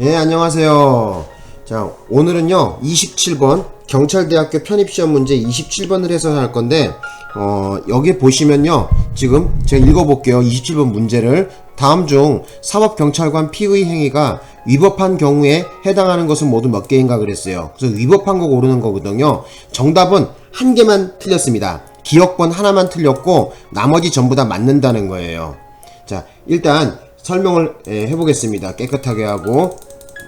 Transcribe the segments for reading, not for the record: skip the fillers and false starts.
예, 안녕하세요. 자, 오늘은요, 27번, 경찰대학교 편입시험 문제 27번을 해석할 건데, 여기 보시면요, 지금 제가 읽어볼게요. 27번 문제를. 다음 중 사법경찰관 피의 행위가 위법한 경우에 해당하는 것은 모두 몇 개인가 그랬어요. 그래서 위법한 거 고르는 거거든요. 정답은 한 개만 틀렸습니다. 기억번 하나만 틀렸고, 나머지 전부 다 맞는다는 거예요. 자, 일단 설명을 해보겠습니다. 깨끗하게 하고.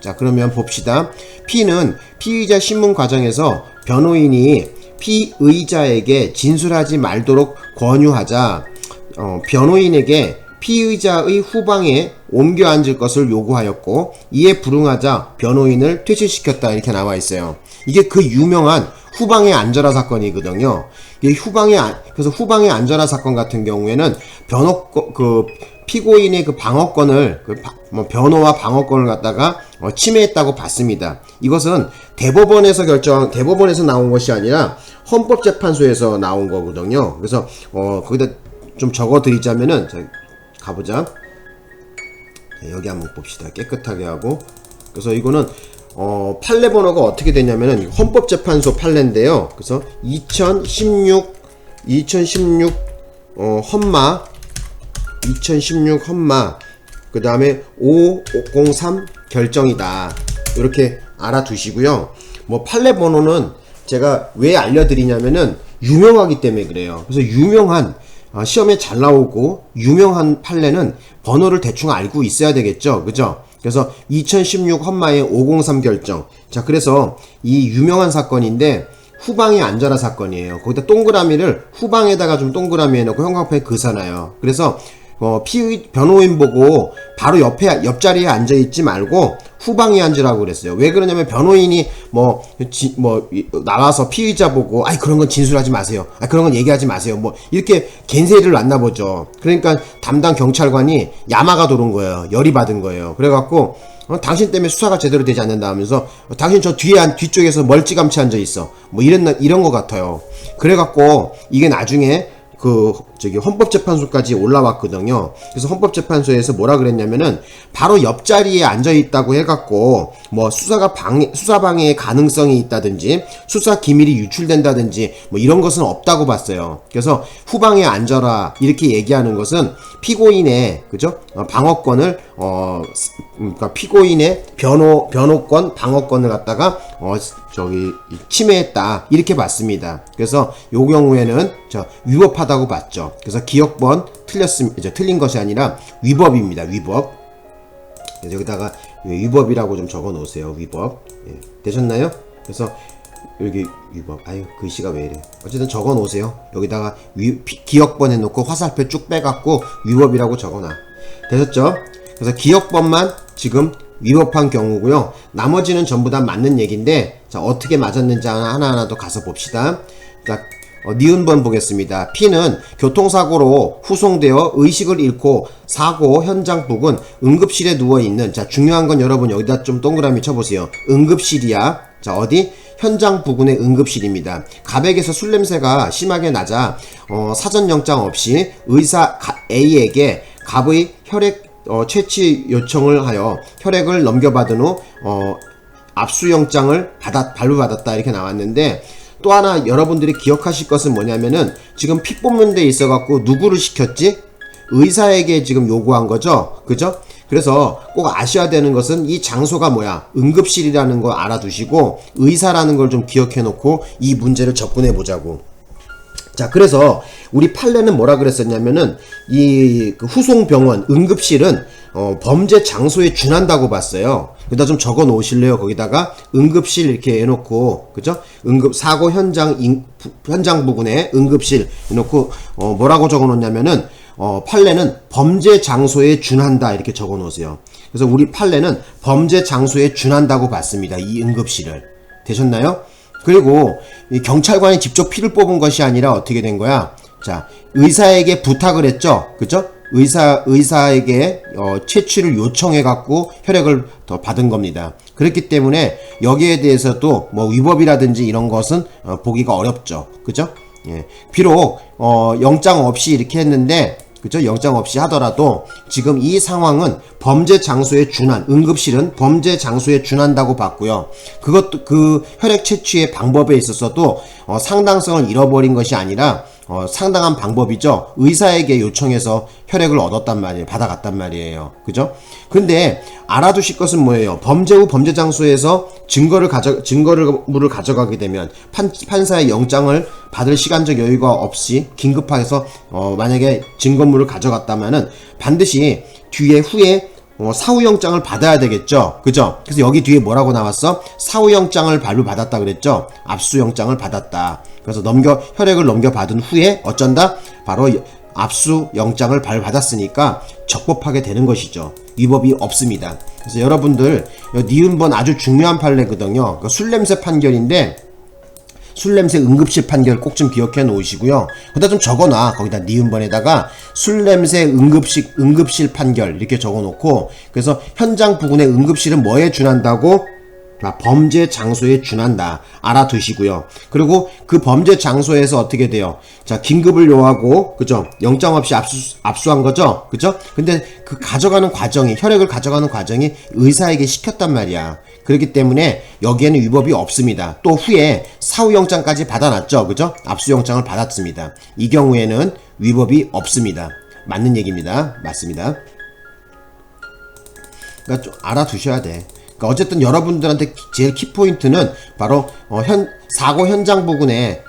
자, 그러면 봅시다. P는 피의자 신문 과정에서 변호인이 피의자에게 진술하지 말도록 권유하자 변호인에게 피의자의 후방에 옮겨 앉을 것을 요구하였고, 이에 불응하자 변호인을 퇴실시켰다. 이렇게 나와 있어요. 이게 그 유명한 후방에 앉아라 사건이거든요. 그래서 후방에 앉아라 사건 같은 경우에는 피고인의 그 방어권을, 변호와 방어권을 갖다가 침해했다고 봤습니다. 이것은 대법원에서 나온 것이 아니라 헌법재판소에서 나온 거거든요. 그래서 거기다 좀 적어 드리자면은, 자, 가보자. 여기 한번 봅시다. 깨끗하게 하고. 그래서 이거는 판례 번호가 어떻게 되냐면은 헌법재판소 판례인데요. 그래서 2016 헌마 그 다음에 503 결정이다. 이렇게 알아두시고요. 뭐 판례 번호는 제가 왜 알려드리냐면은 유명하기 때문에 그래요. 그래서 유명한 시험에 잘 나오고 유명한 판례는 번호를 대충 알고 있어야 되겠죠. 그죠? 그래서 2016 헌마의 503 결정. 자, 그래서 이 유명한 사건인데 후방에 앉아라 사건이에요. 거기다 동그라미를 후방에다가 좀 동그라미 해놓고 형광펜 그사놔요. 그래서 변호인 보고 바로 옆자리에 앉아있지 말고 후방에 앉으라고 그랬어요. 왜 그러냐면 변호인이 나와서 피의자 보고 그런 건 진술하지 마세요. 그런 건 얘기하지 마세요. 이렇게 갠세를 놨나 보죠. 그러니까 담당 경찰관이 야마가 도는 거예요. 열이 받은 거예요. 그래갖고 당신 때문에 수사가 제대로 되지 않는다 하면서 당신 저 뒤쪽에서 멀찌감치 앉아있어. 이런 거 같아요. 그래갖고 이게 나중에 헌법재판소까지 올라왔거든요. 그래서 헌법재판소에서 뭐라 그랬냐면은 바로 옆자리에 앉아있다고 해갖고 수사방해의 가능성이 있다든지 수사 기밀이 유출된다든지 이런 것은 없다고 봤어요. 그래서 후방에 앉아라 이렇게 얘기하는 것은 피고인의 방어권을 그러니까 피고인의 변호권 방어권을 갖다가 침해했다 이렇게 봤습니다. 그래서 요 경우에는 위법하다고 봤죠. 그래서 기억번 틀린 것이 아니라 위법입니다. 위법. 그래서 여기다가 위법이라고 좀 적어 놓으세요. 위법. 되셨나요? 그래서 여기 위법. 글씨가 왜 이래. 어쨌든 적어 놓으세요. 여기다가 기억번 해놓고 화살표 쭉 빼갖고 위법이라고 적어놔. 되셨죠? 그래서 기억번만 지금 위법한 경우고요. 나머지는 전부 다 맞는 얘기인데, 자, 어떻게 맞았는지 하나하나 더 가서 봅시다. 자, 니은번 보겠습니다. P는 교통사고로 후송되어 의식을 잃고 사고 현장 부근 응급실에 누워있는, 자, 중요한 건 여러분 여기다 좀 동그라미 쳐보세요. 응급실이야. 자, 어디? 현장 부근의 응급실입니다. 갑에게서 술 냄새가 심하게 나자 사전영장 없이 의사 A에게 갑의 혈액 채취 요청을 하여 혈액을 넘겨받은 후 압수영장을 발부받았다 이렇게 나왔는데, 또 하나 여러분들이 기억하실 것은 뭐냐면은 지금 피 뽑는 데 있어 갖고 누구를 시켰지? 의사에게 지금 요구한 거죠. 그죠? 그래서 꼭 아셔야 되는 것은 이 장소가 뭐야? 응급실이라는 거 알아두시고 의사라는 걸 좀 기억해 놓고 이 문제를 접근해 보자고. 자, 그래서 우리 판례는 뭐라 그랬었냐면은 후송병원 응급실은 범죄 장소에 준한다고 봤어요. 여기다 좀 적어 놓으실래요? 거기다가 응급실 이렇게 해놓고, 그죠? 사고 현장 부근에 응급실 해놓고 뭐라고 적어 놓냐면은 판례는 범죄 장소에 준한다 이렇게 적어 놓으세요. 그래서 우리 판례는 범죄 장소에 준한다고 봤습니다. 이 응급실을. 되셨나요? 그리고 이 경찰관이 직접 피를 뽑은 것이 아니라 어떻게 된 거야? 자, 의사에게 부탁을 했죠. 그죠? 의사에게 채취를 요청해 갖고 혈액을 더 받은 겁니다. 그렇기 때문에 여기에 대해서도 위법이라든지 이런 것은 보기가 어렵죠. 그죠? 예. 비록 영장 없이 이렇게 했는데 그죠? 영장 없이 하더라도 지금 이 상황은 범죄 장소에 준한, 응급실은 범죄 장소에 준한다고 봤고요. 그것도 그 혈액 채취의 방법에 있어서도 상당성을 잃어버린 것이 아니라 상당한 방법이죠. 의사에게 요청해서 혈액을 얻었단 말이에요. 받아갔단 말이에요. 그죠? 근데 알아두실 것은 뭐예요? 범죄 후 범죄 장소에서 증거를 가져가게 되면 판사의 영장을 받을 시간적 여유가 없이 긴급해서 만약에 증거물을 가져갔다면은 반드시 후에 사후영장을 받아야 되겠죠. 그죠? 그래서 여기 뒤에 뭐라고 나왔어? 사후영장을 발부받았다 그랬죠? 압수영장을 받았다. 그래서 혈액을 넘겨받은 후에 어쩐다? 바로 압수영장을 발부받았으니까 적법하게 되는 것이죠. 위법이 없습니다. 그래서 여러분들, 니은번 아주 중요한 판례거든요. 술냄새 판결인데, 술냄새 응급실 판결 꼭 좀 기억해 놓으시고요. 거기다 좀 적어놔. 거기다 니은번에다가 술냄새 응급실 판결 이렇게 적어 놓고, 그래서 현장 부근의 응급실은 뭐에 준한다고? 범죄 장소에 준한다. 알아두시고요. 그리고 그 범죄 장소에서 어떻게 돼요? 자, 긴급을 요하고, 그죠? 영장 없이 압수한 거죠? 그죠? 근데 그 가져가는 과정이, 혈액을 가져가는 과정이 의사에게 시켰단 말이야. 그렇기 때문에 여기에는 위법이 없습니다. 또 후에 사후영장까지 받아놨죠. 그죠? 압수영장을 받았습니다. 이 경우에는 위법이 없습니다. 맞는 얘기입니다. 맞습니다. 그러니까 좀 알아두셔야 돼. 그러니까 어쨌든 여러분들한테 제일 키포인트는 바로 사고 현장 부근에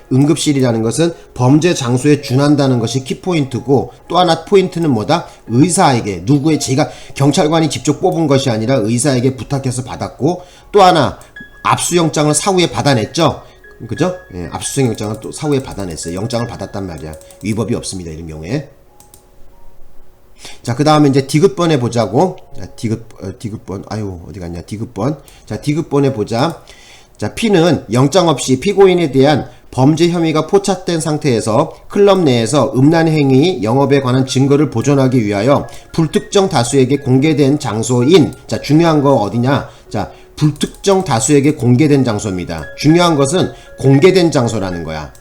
응급실이라는 것은 범죄 장소에 준한다는 것이 키포인트고, 또 하나 포인트는 뭐다? 의사에게, 제가 경찰관이 직접 뽑은 것이 아니라 의사에게 부탁해서 받았고, 또 하나 압수영장을 사후에 받아냈죠. 그죠? 예, 압수영장을 또 사후에 받아냈어요. 영장을 받았단 말이야. 위법이 없습니다. 이런 경우에. 자, 그 다음에 이제 디귿번에 보자고. 자, 디귿번. 아유, 어디 갔냐. 디귿번. 자, 디귿번에 보자. 자, P는 영장 없이 피고인에 대한 범죄 혐의가 포착된 상태에서 클럽 내에서 음란 행위, 영업에 관한 증거를 보존하기 위하여 불특정 다수에게 공개된 장소인, 자, 중요한 거 어디냐? 자, 불특정 다수에게 공개된 장소입니다. 중요한 것은 공개된 장소라는 거야.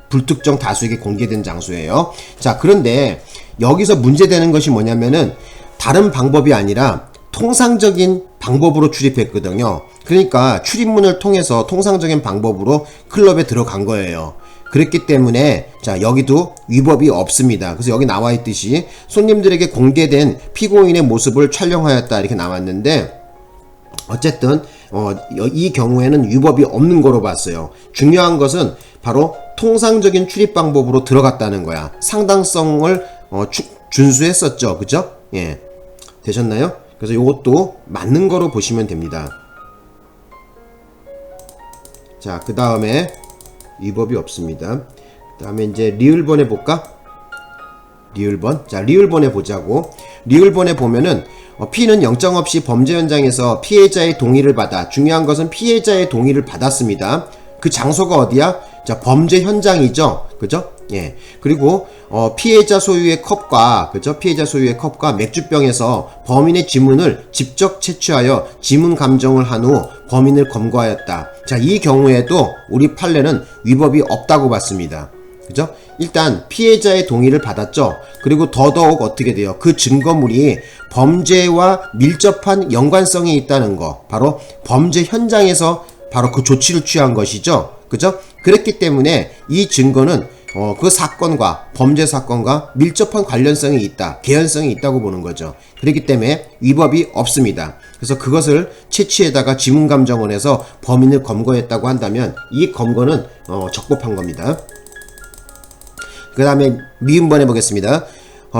불특정 다수에게 공개된 장소예요. 자, 그런데 여기서 문제되는 것이 뭐냐면은 다른 방법이 아니라 통상적인 방법으로 출입했거든요. 그러니까 출입문을 통해서 통상적인 방법으로 클럽에 들어간 거예요. 그랬기 때문에 자, 여기도 위법이 없습니다. 그래서 여기 나와 있듯이 손님들에게 공개된 피고인의 모습을 촬영하였다 이렇게 나왔는데, 어쨌든 이 경우에는 위법이 없는 거로 봤어요. 중요한 것은 바로 통상적인 출입 방법으로 들어갔다는 거야. 상당성을 준수했었죠. 그죠? 예. 되셨나요? 그래서 이것도 맞는 거로 보시면 됩니다. 자, 그 다음에 위법이 없습니다. 그 다음에 이제 리을번에 볼까? 리을번. 자, 리을번에 보자고. 리을번에 보면은 P는 영장 없이 범죄 현장에서 피해자의 동의를 받아, 중요한 것은 피해자의 동의를 받았습니다. 그 장소가 어디야? 자, 범죄 현장이죠. 그죠? 예. 그리고 피해자 소유의 컵과, 그죠? 피해자 소유의 컵과 맥주병에서 범인의 지문을 직접 채취하여 지문 감정을 한 후 범인을 검거하였다. 자, 이 경우에도 우리 판례는 위법이 없다고 봤습니다. 그죠? 일단 피해자의 동의를 받았죠. 그리고 더더욱 어떻게 돼요? 그 증거물이 범죄와 밀접한 연관성이 있다는 거, 바로 범죄 현장에서 바로 그 조치를 취한 것이죠. 그죠? 그랬기 때문에 이 증거는 그 사건과, 범죄 사건과 밀접한 관련성이 있다, 개연성이 있다고 보는 거죠. 그렇기 때문에 위법이 없습니다. 그래서 그것을 채취에다가 지문 감정을 해서 범인을 검거했다고 한다면 이 검거는 적법한 겁니다. 그 다음에 미음번 해보겠습니다.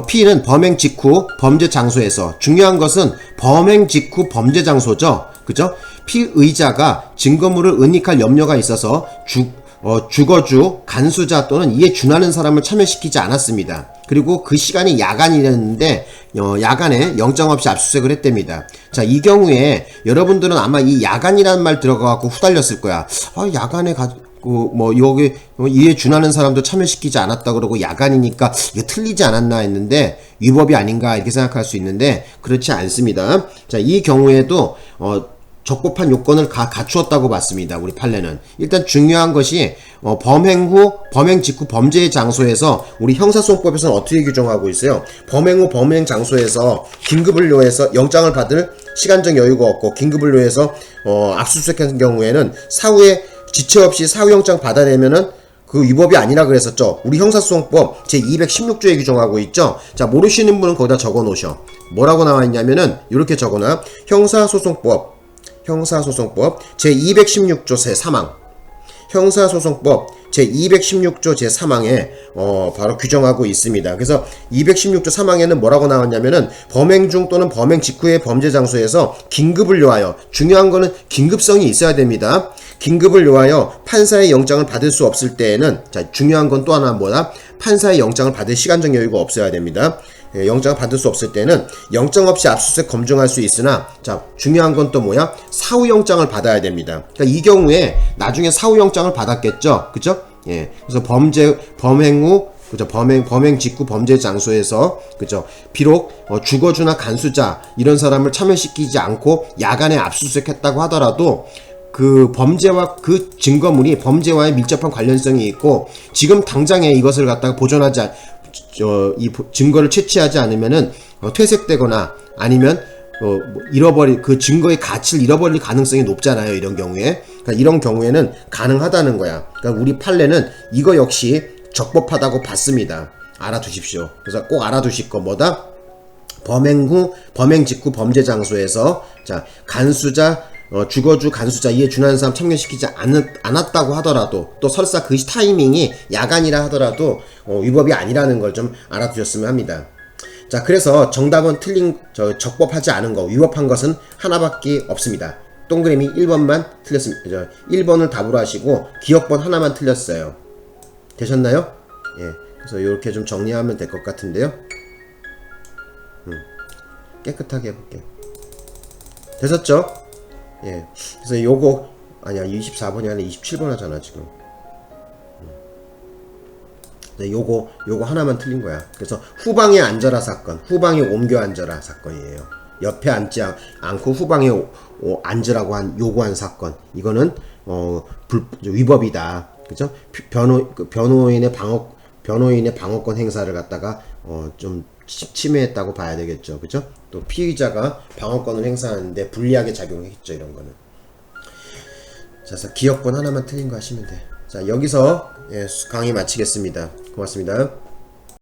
P는 범행 직후 범죄 장소에서, 중요한 것은 범행 직후 범죄 장소죠. 그죠? 피의자가 증거물을 은닉할 염려가 있어서 주거주, 간수자 또는 이에 준하는 사람을 참여시키지 않았습니다. 그리고 그 시간이 야간이었는데 야간에 영장 없이 압수수색을 했답니다. 자, 이 경우에 여러분들은 아마 이 야간이라는 말 들어가갖고 후달렸을 거야. 야간에 여기 이에 준하는 사람도 참여시키지 않았다 그러고 야간이니까 이거 틀리지 않았나 했는데 위법이 아닌가 이렇게 생각할 수 있는데 그렇지 않습니다. 자, 이 경우에도 적법한 요건을 갖추었다고 봤습니다. 우리 판례는. 일단 중요한 것이 범행 후, 범행 직후 범죄의 장소에서 우리 형사소송법에서는 어떻게 규정하고 있어요? 범행 후 범행 장소에서 긴급을 요해서 영장을 받을 시간적 여유가 없고 긴급을 요해서 압수수색한 경우에는 사후에 지체 없이 사후영장 받아내면은 그 위법이 아니라 그랬었죠. 우리 형사소송법 제216조에 규정하고 있죠. 자, 모르시는 분은 거기다 적어 놓으셔. 뭐라고 나와 있냐면은 이렇게 적어놔. 형사소송법 제216조 제3항. 형사소송법 제216조 제3항에 바로 규정하고 있습니다. 그래서 216조 3항에는 뭐라고 나왔냐면은 범행 중 또는 범행 직후의 범죄 장소에서 긴급을 요하여, 중요한 거는 긴급성이 있어야 됩니다. 긴급을 요하여 판사의 영장을 받을 수 없을 때에는, 자, 중요한 건 또 하나 뭐다? 판사의 영장을 받을 시간적 여유가 없어야 됩니다. 영장을 받을 수 없을 때는 영장 없이 압수수색 검증할 수 있으나, 자, 중요한 건 또 뭐야? 사후 영장을 받아야 됩니다. 그러니까 이 경우에 나중에 사후 영장을 받았겠죠, 그죠? 예, 그래서 범행 후, 그죠? 범행 직후 범죄 장소에서, 그죠? 비록 주거주나 간수자 이런 사람을 참여시키지 않고 야간에 압수수색했다고 하더라도 그 범죄와 그 증거물이 범죄와의 밀접한 관련성이 있고 지금 당장에 이것을 갖다가 보존하지 이 증거를 채취하지 않으면은 퇴색되거나 아니면 그 증거의 가치를 잃어버릴 가능성이 높잖아요. 이런 경우에. 그러니까 이런 경우에는 가능하다는 거야. 그러니까 우리 판례는 이거 역시 적법하다고 봤습니다. 알아두십시오. 그래서 꼭 알아두실 거 뭐다? 범행 후, 범행 직후 범죄 장소에서, 자, 간수자, 주거주, 간수자 이에 준하는 사람 참여시키지 않았다고 하더라도, 또 설사 그 타이밍이 야간이라 하더라도 위법이 아니라는 걸 좀 알아두셨으면 합니다. 자, 그래서 정답은 적법하지 않은 거, 위법한 것은 하나밖에 없습니다. 동그라미 1번만 틀렸습니다. 1번을 답으로 하시고 기억번 하나만 틀렸어요. 되셨나요? 예. 그래서 이렇게 좀 정리하면 될 것 같은데요. 깨끗하게 해볼게요. 되셨죠? 예. 그래서 요거, 아니야, 24번이 아니라 27번 하잖아, 지금. 네, 요거 하나만 틀린 거야. 그래서 후방에 앉아라 사건, 후방에 옮겨 앉아라 사건이에요. 옆에 앉지 않고 후방에 앉으라고 요구한 사건. 이거는, 위법이다. 그죠? 변호인의 방어권 행사를 갖다가, 좀 침해했다고 봐야 되겠죠. 그죠? 또 피의자가 방어권을 행사하는데 불리하게 작용했죠. 이런 거는. 자, 그래서 기억번 하나만 틀린 거 하시면 돼. 자, 여기서 강의 마치겠습니다. 고맙습니다.